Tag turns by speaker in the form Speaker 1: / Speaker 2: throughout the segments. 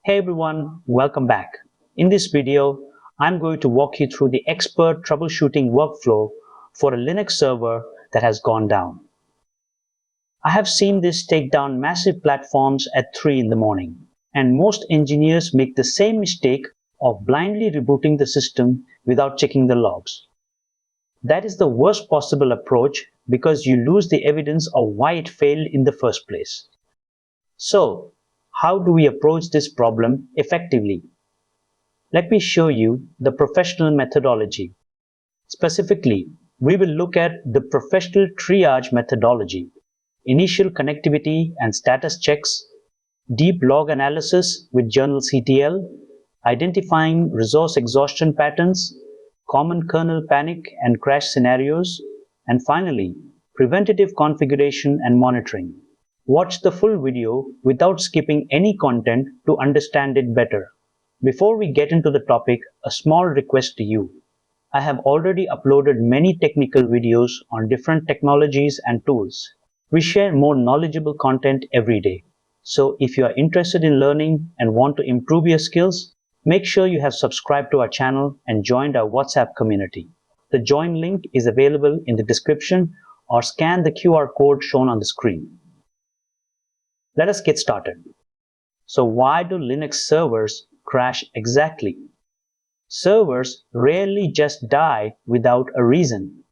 Speaker 1: Hey everyone, welcome back. In this video, I'm going to walk you through the expert troubleshooting workflow for a Linux server that has gone down. I have seen this take down massive platforms at 3 in the morning, and most engineers make the same mistake of blindly rebooting the system without checking the logs. That is the worst possible approach because you lose the evidence of why it failed in the first place. So, how do we approach this problem effectively? Let me show you the professional methodology. Specifically, we will look at the professional triage methodology, initial connectivity and status checks, deep log analysis with Journalctl, identifying resource exhaustion patterns, common kernel panic and crash scenarios, and finally, preventative configuration and monitoring. Watch the full video without skipping any content to understand it better. Before we get into the topic, a small request to you. I have already uploaded many technical videos on different technologies and tools. We share more knowledgeable content every day. So if you are interested in learning and want to improve your skills, make sure you have subscribed to our channel and joined our WhatsApp community. The join link is available in the description or scan the QR code shown on the screen. Let us get started. So why do Linux servers crash exactly? Servers rarely just die without a reason.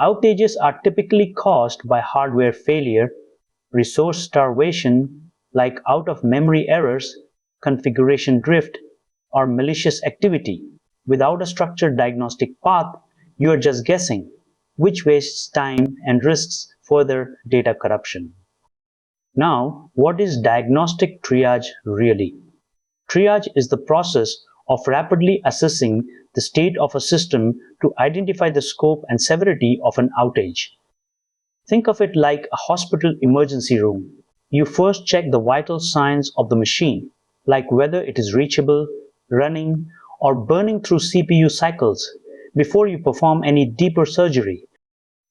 Speaker 1: Outages are typically caused by hardware failure, resource starvation like out-of-memory errors, configuration drift, or malicious activity. Without a structured diagnostic path, you are just guessing, which wastes time and risks further data corruption. Now, what is diagnostic triage really? Triage is the process of rapidly assessing the state of a system to identify the scope and severity of an outage. Think of it like a hospital emergency room. You first check the vital signs of the machine, like whether it is reachable, running, or burning through CPU cycles before you perform any deeper surgery.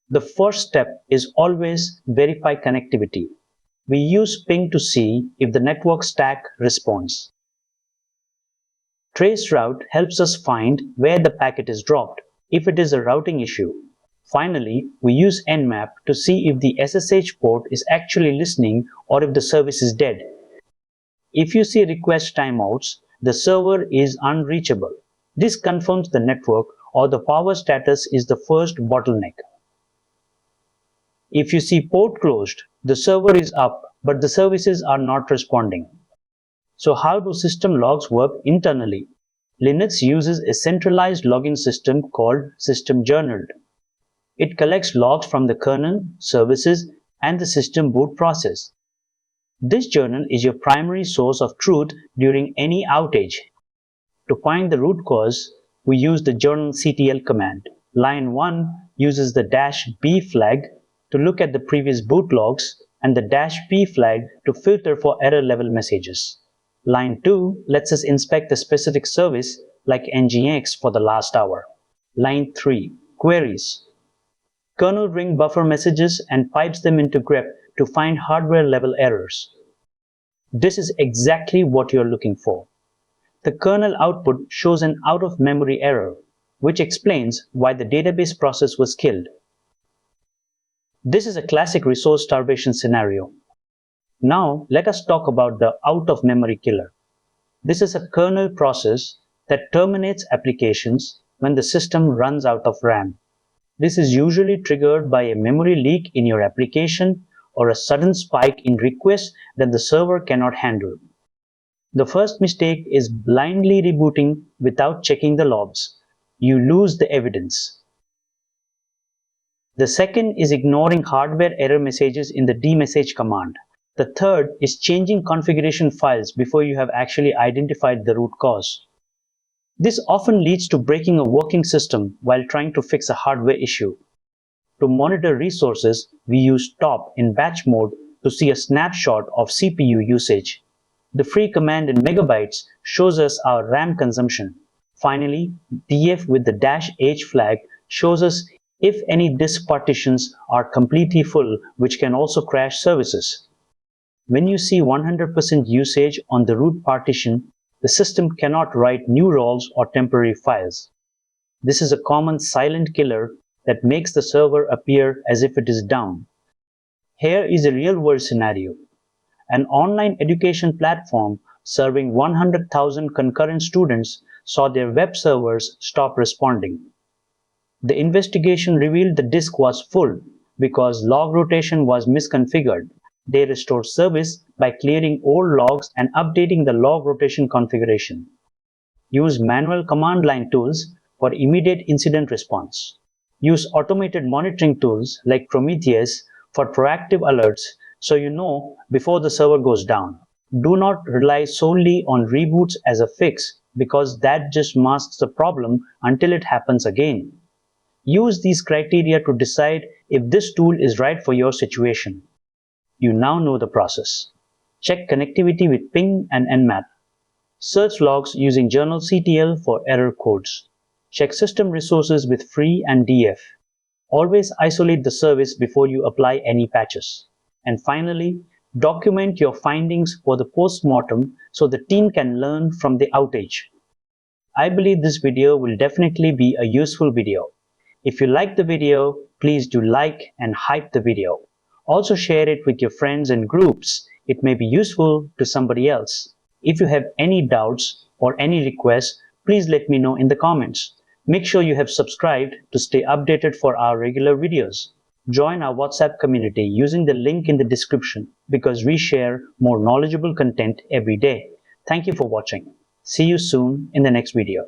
Speaker 1: The first step is always verify connectivity. We use ping to see if the network stack responds. Traceroute helps us find where the packet is dropped, if it is a routing issue. Finally, we use nmap to see if the SSH port is actually listening or if the service is dead. If you see request timeouts, the server is unreachable. This confirms the network or the power status is the first bottleneck. If you see port closed, the server is up, but the services are not responding. So how do system logs work internally? Linux uses a centralized login system called systemjournaltl. It collects logs from the kernel, services, and the system boot process. This journal is your primary source of truth during any outage. To find the root cause, we use the Journalctl command. Line 1 uses the -b flag to look at the previous boot logs and the -p flag to filter for error level messages. Line 2 lets us inspect a specific service like nginx for the last hour. Line 3 queries. Kernel ring buffer messages and pipes them into grep to find hardware level errors. This is exactly what you're looking for. The kernel output shows an out-of-memory error, which explains why the database process was killed. This is a classic resource starvation scenario. Now, let us talk about the out-of-memory killer. This is a kernel process that terminates applications when the system runs out of RAM. This is usually triggered by a memory leak in your application or a sudden spike in requests that the server cannot handle. The first mistake is blindly rebooting without checking the logs. You lose the evidence. The second is ignoring hardware error messages in the dmessage command. The third is changing configuration files before you have actually identified the root cause. This often leads to breaking a working system while trying to fix a hardware issue. To monitor resources, we use top in batch mode to see a snapshot of CPU usage. The free command in megabytes shows us our RAM consumption. Finally, df with the -h flag shows us if any disk partitions are completely full, which can also crash services. When you see 100% usage on the root partition, The system cannot write new roles or temporary files. This is a common silent killer that makes the server appear as if it is down. Here is a real-world scenario. An online education platform serving 100,000 concurrent students saw their web servers stop responding. The investigation revealed the disk was full because log rotation was misconfigured. They restored service by clearing old logs and updating the log rotation configuration. Use manual command line tools for immediate incident response. Use automated monitoring tools like Prometheus for proactive alerts so you know before the server goes down. Do not rely solely on reboots as a fix because that just masks the problem until it happens again. Use these criteria to decide if this tool is right for your situation. You now know the process. Check connectivity with ping and nmap. Search logs using Journalctl for error codes. Check system resources with free and df. Always isolate the service before you apply any patches. And finally, document your findings for the post-mortem so the team can learn from the outage. I believe this video will definitely be a useful video. If you like the video, please do like and hype the video. Also share it with your friends and groups. It may be useful to somebody else. If you have any doubts or any requests, please let me know in the comments. Make sure you have subscribed to stay updated for our regular videos. Join our WhatsApp community using the link in the description because we share more knowledgeable content every day. Thank you for watching. See you soon in the next video.